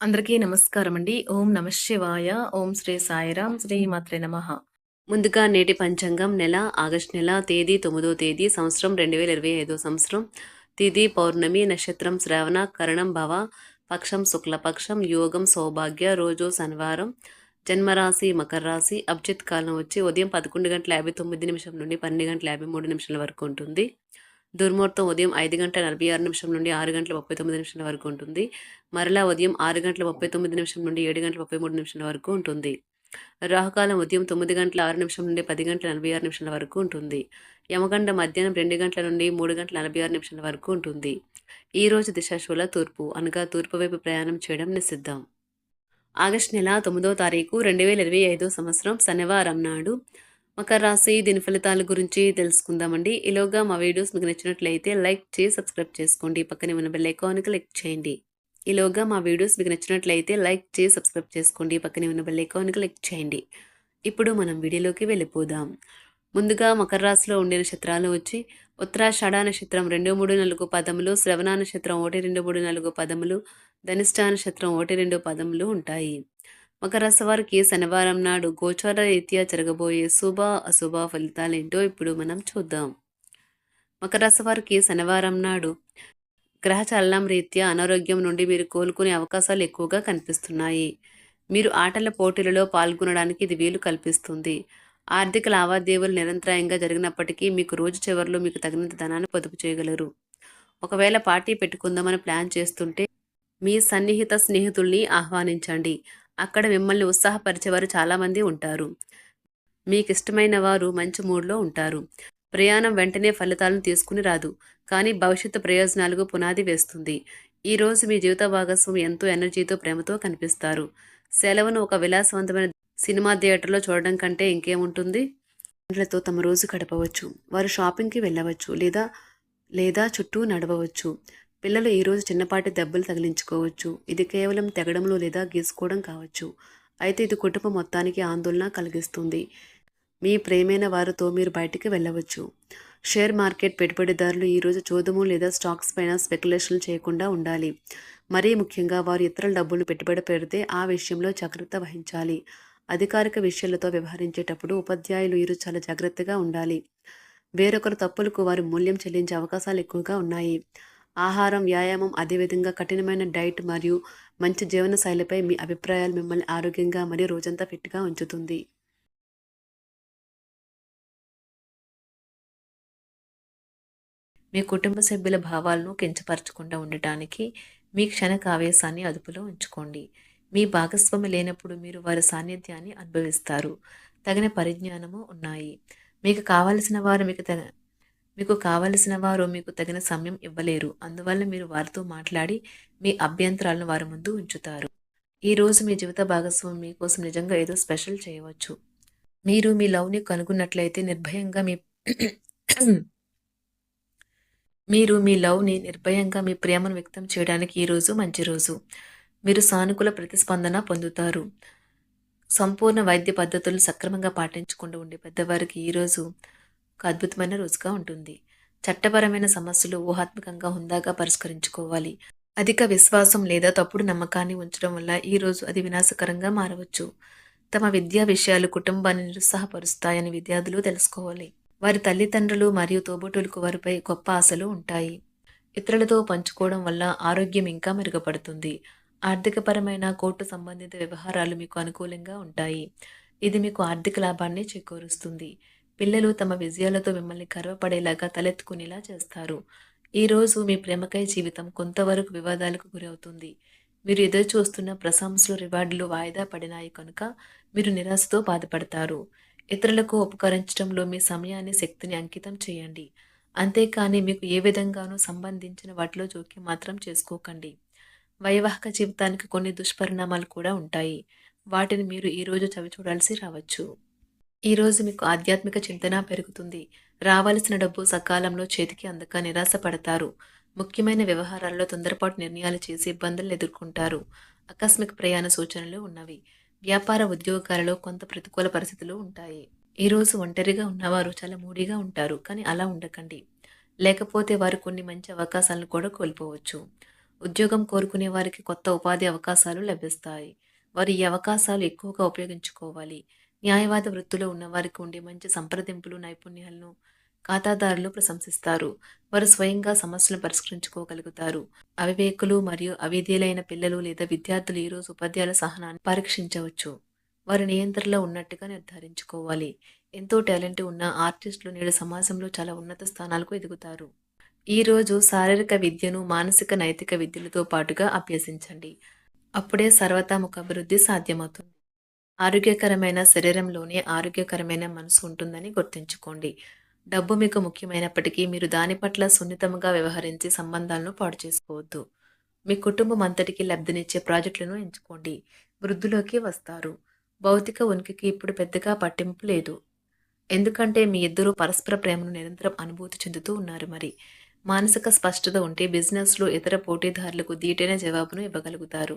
అందరికీ నమస్కారం అండి. ఓం నమః శివాయ. ఓం శ్రీ సాయిరాం. శ్రీ మాత్రే నమః. ముందుగా నేటి పంచాంగం నెల ఆగస్టు నెల తేదీ 9వ తేదీ సంవత్సరం 2025 సంవత్సరం. తిథి పౌర్ణమి, నక్షత్రం శ్రవణ, కరణం భవ, పక్షం శుక్లపక్షం, యోగం సౌభాగ్య, రోజు శనివారం, జన్మరాశి మకర రాశి, అభిజిత్ కాలం వచ్చి ఉదయం 11:59 నుండి 12:53 వరకు ఉంటుంది. దుర్ముహూర్తం ఉదయం 5:46 నుండి 6:39 వరకు ఉంటుంది. మరలా ఉదయం 6:39 నుండి 7:33 వరకు ఉంటుంది. రాహుకాలం ఉదయం 9:06 నుండి 10:46 వరకు ఉంటుంది. యమగండ మధ్యాహ్నం 2 గంటల నుండి 3:46 వరకు ఉంటుంది. ఈ రోజు దిశాశూల తూర్పు అనగా తూర్పు వైపు ప్రయాణం చేయడం నిషిద్ధం. ఆగస్టు నెల 9వ తారీఖు 2025 సంవత్సరం శనివారం నాడు మకర రాశి దీని ఫలితాల గురించి తెలుసుకుందామండి. ఈలోగా మా వీడియోస్ మీకు నచ్చినట్లయితే లైక్ చేసి సబ్స్క్రైబ్ చేసుకోండి. పక్కనే ఉన్న బెల్ ఐకాన్కి క్లిక్ చేయండి. ఈలోగా మా వీడియోస్ మీకు నచ్చినట్లయితే లైక్ చేసి సబ్స్క్రైబ్ చేసుకోండి. పక్కనే ఉన్న బెల్ ఐకాన్కి క్లిక్ చేయండి. ఇప్పుడు మనం వీడియోలోకి వెళ్ళిపోదాం. ముందుగా మకర రాశిలో ఉండే నక్షత్రాలు వచ్చి ఉత్తరాషాఢ నక్షత్రం 2, 3, 4 పదములు, శ్రవణ నక్షత్రం 1, 2, 3, 4 పదములు, ధనిష్ట నక్షత్రం 1, 2 పదములు ఉంటాయి. మకర రాశి వారికి శనివారం నాడు గోచార రీత్యా జరగబోయే శుభ అశుభ ఫలితాలేంటో ఇప్పుడు మనం చూద్దాం. మకర రాశి వారికి శనివారం నాడు గ్రహ చలనం రీత్యా అనారోగ్యం నుండి మీరు కోలుకునే అవకాశాలు ఎక్కువగా కనిపిస్తున్నాయి. మీరు ఆటల పోటీలలో పాల్గొనడానికి ఇది వీలు కల్పిస్తుంది. ఆర్థిక లావాదేవీలు నిరంతరాయంగా జరిగినప్పటికీ మీకు రోజు చివరిలో మీకు తగినంత ధనాన్ని పొదుపు చేయగలరు. ఒకవేళ పార్టీ పెట్టుకుందామని ప్లాన్ చేస్తుంటే మీ సన్నిహిత స్నేహితుల్ని ఆహ్వానించండి. అక్కడ మిమ్మల్ని ఉత్సాహపరిచేవారు చాలామంది ఉంటారు. మీకు ఇష్టమైన వారు మంచి మూడ్లో ఉంటారు. ప్రయాణం వెంటనే ఫలితాలను తీసుకుని రాదు, కానీ భవిష్యత్తు ప్రయోజనాలకు పునాది వేస్తుంది. ఈరోజు మీ జీవిత భాగస్వామి ఎంతో ఎనర్జీతో ప్రేమతో కనిపిస్తారు. సెలవును ఒక విలాసవంతమైన సినిమా థియేటర్లో చూడడం కంటే ఇంకేముంటుంది. ఫ్రెండ్లతో తమ రోజు గడపవచ్చు. వారు షాపింగ్కి వెళ్ళవచ్చు లేదా చుట్టూ నడవవచ్చు. పిల్లలు ఈరోజు చిన్నపాటి దెబ్బలు తగిలించుకోవచ్చు. ఇది కేవలం తెగడంలో లేదా గీసుకోవడం కావచ్చు. అయితే ఇది కుటుంబం మొత్తానికి ఆందోళన కలిగిస్తుంది. మీ ప్రేమైన వారితో మీరు బయటికి వెళ్ళవచ్చు. షేర్ మార్కెట్ పెట్టుబడిదారులు ఈరోజు చోదము లేదా స్టాక్స్ పైన స్పెక్యులేషన్లు చేయకుండా ఉండాలి. మరీ ముఖ్యంగా వారు ఇతరుల డబ్బులు పెట్టుబడి పెడితే ఆ విషయంలో జాగ్రత్త వహించాలి. అధికారిక విషయాలతో వ్యవహరించేటప్పుడు ఉపాధ్యాయులు ఈరోజు చాలా జాగ్రత్తగా ఉండాలి. వేరొకరు తప్పులకు వారి మూల్యం చెల్లించే అవకాశాలు ఎక్కువగా ఉన్నాయి. ఆహారం, వ్యాయామం, అదేవిధంగా కఠినమైన డైట్ మరియు మంచి జీవన శైలిపై మీ అభిప్రాయాలు మిమ్మల్ని ఆరోగ్యంగా మరియు రోజంతా ఫిట్గా ఉంచుతుంది. మీ కుటుంబ సభ్యుల భావాలను కించపరచకుండా ఉండటానికి మీ క్షణికావేశాన్ని అదుపులో ఉంచుకోండి. మీ భాగస్వామి లేనప్పుడు మీరు వారి సాన్నిధ్యాన్ని అనుభవిస్తారు. తగిన పరిజ్ఞానము ఉన్నాయి. మీకు కావలసిన వారు మీకు తగిన సమయం ఇవ్వలేరు. అందువల్ల మీరు వారితో మాట్లాడి మీ అభ్యంతరాలను వారి ముందు ఉంచుతారు. ఈరోజు మీ జీవిత భాగస్వామి మీకోసం నిజంగా ఏదో స్పెషల్ చేయవచ్చు. మీరు మీ లవ్ని కనుగొన్నట్లయితే నిర్భయంగా మీ ప్రేమను వ్యక్తం చేయడానికి ఈరోజు మంచి రోజు. మీరు సానుకూల ప్రతిస్పందన పొందుతారు. సంపూర్ణ వైద్య పద్ధతులు సక్రమంగా పాటించకుండా ఉండే పెద్దవారికి ఈరోజు ఒక అద్భుతమైన రోజుగా ఉంటుంది. చట్టపరమైన సమస్యలు ఊహాత్మకంగా హుందాగా పరిష్కరించుకోవాలి. అధిక విశ్వాసం లేదా తప్పుడు నమ్మకాన్ని ఉంచడం వల్ల ఈరోజు అది వినాశకరంగా మారవచ్చు. తమ విద్యా విషయాలు కుటుంబాన్ని నిరుత్సాహపరుస్తాయని విద్యార్థులు తెలుసుకోవాలి. వారి తల్లిదండ్రులు మరియు తోబుట్టువులకు వారిపై గొప్ప ఆశలు ఉంటాయి. ఇతరులతో పంచుకోవడం వల్ల ఆరోగ్యం ఇంకా మెరుగుపడుతుంది. ఆర్థికపరమైన కోర్టు సంబంధిత వ్యవహారాలు మీకు అనుకూలంగా ఉంటాయి. ఇది మీకు ఆర్థిక లాభాన్ని చేకూరుస్తుంది. పిల్లలు తమ విజయాలతో మిమ్మల్ని గర్వపడేలాగా తలెత్తుకునేలా చేస్తారు. ఈరోజు మీ ప్రేమకై జీవితం కొంతవరకు వివాదాలకు గురవుతుంది. మీరు ఎదురు చూస్తున్న ప్రశంసలు, రివార్డులు వాయిదా పడినాయి కనుక మీరు నిరాశతో బాధపడతారు. ఇతరులకు ఉపకరించడంలో మీ సమయాన్ని, శక్తిని అంకితం చేయండి. అంతేకాని మీకు ఏ విధంగానూ సంబంధించిన వాటిలో జోక్యం మాత్రం చేసుకోకండి. వైవాహిక జీవితానికి కొన్ని దుష్పరిణామాలు కూడా ఉంటాయి. వాటిని మీరు ఈరోజు చవిచూడాల్సి రావచ్చు. ఈరోజు మీకు ఆధ్యాత్మిక చింతన పెరుగుతుంది. రావాల్సిన డబ్బు సకాలంలో చేతికి అందక నిరాశ పడతారు. ముఖ్యమైన వ్యవహారాల్లో తొందరపాటు నిర్ణయాలు చేసి ఇబ్బందులను ఎదుర్కొంటారు. ఆకస్మిక ప్రయాణ సూచనలు ఉన్నవి. వ్యాపార ఉద్యోగాలలో కొంత ప్రతికూల పరిస్థితులు ఉంటాయి. ఈరోజు ఒంటరిగా ఉన్నవారు చాలా మూడీగా ఉంటారు, కానీ అలా ఉండకండి. లేకపోతే వారు కొన్ని మంచి అవకాశాలను కూడా కోల్పోవచ్చు. ఉద్యోగం కోరుకునే వారికి కొత్త ఉపాధి అవకాశాలు లభిస్తాయి. వారు ఈ అవకాశాలు ఎక్కువగా ఉపయోగించుకోవాలి. న్యాయవాద వృత్తిలో ఉన్నవారికి ఉండే మంచి సంప్రదింపులు, నైపుణ్యాలను ఖాతాదారులు ప్రశంసిస్తారు. వారు స్వయంగా సమస్యలను పరిష్కరించుకోగలుగుతారు. అవివేకులు మరియు అవిధేయులైన పిల్లలు లేదా విద్యార్థులు ఈరోజు ఉపాధ్యాయుల సహనాన్ని పరీక్షించవచ్చు. వారు నియంత్రణలో ఉన్నట్టుగా నిర్ధారించుకోవాలి. ఎంతో టాలెంట్ ఉన్న ఆర్టిస్టులు నేడు సమాజంలో చాలా ఉన్నత స్థానాలకు ఎదుగుతారు. ఈరోజు శారీరక విద్యను మానసిక నైతిక విద్యలతో పాటుగా అభ్యసించండి. అప్పుడే సర్వతోముఖ అభివృద్ధి సాధ్యమవుతుంది. ఆరోగ్యకరమైన శరీరంలోనే ఆరోగ్యకరమైన మనసు ఉంటుందని గుర్తుంచుకోండి. డబ్బు మీకు ముఖ్యమైనప్పటికీ మీరు దాని పట్ల సున్నితంగా వ్యవహరించి సంబంధాలను పాడు చేసుకోవద్దు. మీ కుటుంబం అంతటికి లబ్ధినిచ్చే ప్రాజెక్టులను ఎంచుకోండి. వృద్ధిలోకి వస్తారు. భౌతిక ఉనికికి ఇప్పుడు పెద్దగా పట్టింపు లేదు. ఎందుకంటే మీ ఇద్దరూ పరస్పర ప్రేమను నిరంతరం అనుభూతి చెందుతూ ఉన్నారు మరి. మానసిక స్పష్టత ఉంటే బిజినెస్‌లో ఇతర పోటీదారులకు ధీటైన జవాబును ఇవ్వగలుగుతారు.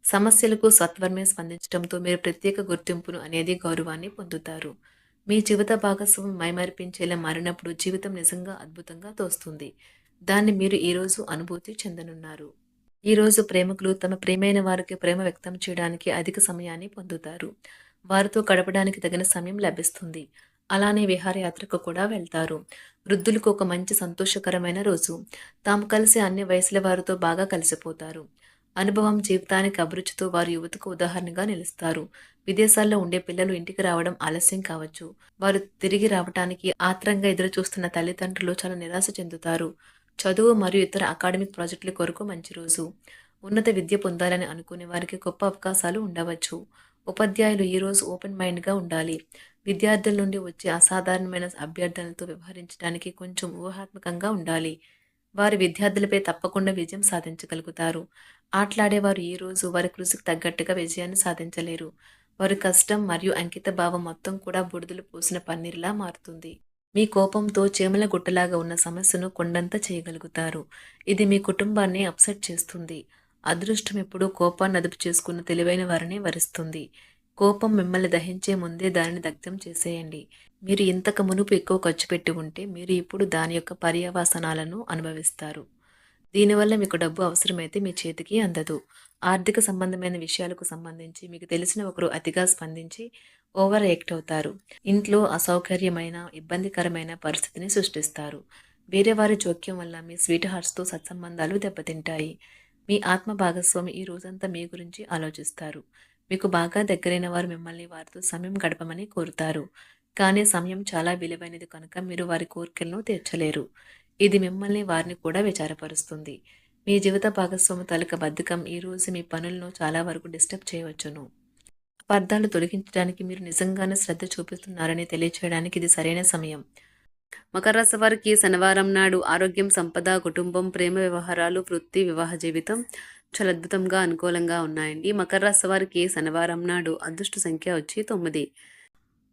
సమస్యలకు సత్వరమే స్పందించడంతో మీరు ప్రత్యేక గుర్తింపును అనేది గౌరవాన్ని పొందుతారు. మీ జీవిత భాగస్వామి మైమరిపించేలా మారినప్పుడు జీవితం నిజంగా అద్భుతంగా తోస్తుంది. దాన్ని మీరు ఈరోజు అనుభూతి చెందనున్నారు. ఈరోజు ప్రేమికులు తమ ప్రియమైన వారికి ప్రేమ వ్యక్తం చేయడానికి అధిక సమయాన్ని పొందుతారు. వారితో గడపడానికి తగిన సమయం లభిస్తుంది. అలానే విహారయాత్రకు కూడా వెళ్తారు. వృద్ధులకు ఒక మంచి సంతోషకరమైన రోజు. తాము కలిసి అన్ని వయసుల వారితో బాగా కలిసిపోతారు. అనుభవం జీవితానికి అభిరుచితో వారు యువతకు ఉదాహరణగా నిలుస్తారు. విదేశాల్లో ఉండే పిల్లలు ఇంటికి రావడం ఆలస్యం కావచ్చు. వారు తిరిగి రావటానికి ఆత్రంగా ఎదురు చూస్తున్న తల్లిదండ్రులు చాలా నిరాశ చెందుతారు. చదువు మరియు ఇతర అకాడమిక్ ప్రాజెక్టుల కొరకు మంచి రోజు. ఉన్నత విద్య పొందాలని అనుకునే వారికి గొప్ప అవకాశాలు ఉండవచ్చు. ఉపాధ్యాయులు ఈరోజు ఓపెన్ మైండ్గా ఉండాలి. విద్యార్థుల నుండి వచ్చే అసాధారణమైన అభ్యర్థనలతో వ్యవహరించడానికి కొంచెం ఊహాత్మకంగా ఉండాలి. వారి విద్యార్థులపై తప్పకుండా విజయం సాధించగలుగుతారు. ఆటలాడేవారు ఈరోజు వారి కృషికి తగ్గట్టుగా విజయాన్ని సాధించలేరు. వారి కష్టం మరియు అంకిత భావం మొత్తం కూడా బుడిదలు పోసిన పన్నీరులా మారుతుంది. మీ కోపంతో చీమల గుట్టలాగా ఉన్న సమస్యను కొండంత చేయగలుగుతారు. ఇది మీ కుటుంబాన్ని అప్సెట్ చేస్తుంది. అదృష్టం ఎప్పుడూ కోపాన్ని అదుపు చేసుకున్న తెలివైన వారిని వరిస్తుంది. కోపం మిమ్మల్ని దహించే ముందే దానిని దగ్ధం చేసేయండి. మీరు ఇంతకు మునుపు ఎక్కువ ఖర్చు పెట్టి ఉంటే మీరు ఇప్పుడు దాని యొక్క పర్యవసానాలను అనుభవిస్తారు. దీనివల్ల మీకు డబ్బు అవసరమైతే మీ చేతికి అందదు. ఆర్థిక సంబంధమైన విషయాలకు సంబంధించి మీకు తెలిసిన ఒకరు అతిగా స్పందించి ఓవర్ యాక్ట్ అవుతారు. ఇంట్లో అసౌకర్యమైన, ఇబ్బందికరమైన పరిస్థితిని సృష్టిస్తారు. వేరే వారి జోక్యం వల్ల మీ స్వీట్ హార్ట్స్‌తో సత్సంబంధాలు దెబ్బతింటాయి. మీ ఆత్మ భాగస్వామి ఈ రోజంతా మీ గురించి ఆలోచిస్తారు. మీకు బాగా దగ్గరైన వారు మిమ్మల్ని వారితో సమయం గడపమని కోరుతారు. కానీ సమయం చాలా విలువైనది కనుక మీరు వారి కోరికలను తీర్చలేరు. ఇది మిమ్మల్ని వారిని కూడా విచారపరుస్తుంది. మీ జీవిత భాగస్వామి తాలూకా బద్ధకం ఈరోజు మీ పనులను చాలా వరకు డిస్టర్బ్ చేయవచ్చును. అపార్థాలు తొలగించడానికి మీరు నిజంగానే శ్రద్ధ చూపిస్తున్నారని తెలియచేయడానికి ఇది సరైన సమయం. మకర రాశి వారికి శనివారం నాడు ఆరోగ్యం, సంపద, కుటుంబం, ప్రేమ వ్యవహారాలు, వృత్తి, వివాహ జీవితం చాలా అద్భుతంగా అనుకూలంగా ఉన్నాయండి. మకర రాశి వారికి శనివారం నాడు అదృష్ట సంఖ్య వచ్చి 9.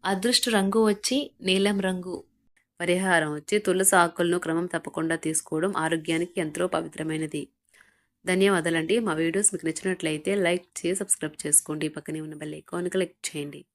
అదృష్ట రంగు వచ్చి నీలం రంగు. పరిహారం వచ్చి తులసి ఆకులను క్రమం తప్పకుండా తీసుకోవడం ఆరోగ్యానికి ఎంతో పవిత్రమైనది. ధన్యవాదాలండి. మా వీడియోస్ మీకు నచ్చినట్లయితే లైక్ చేసి సబ్స్క్రైబ్ చేసుకోండి. పక్కనే ఉన్న బెల్ ఐకాన్ క్లిక్ చేయండి.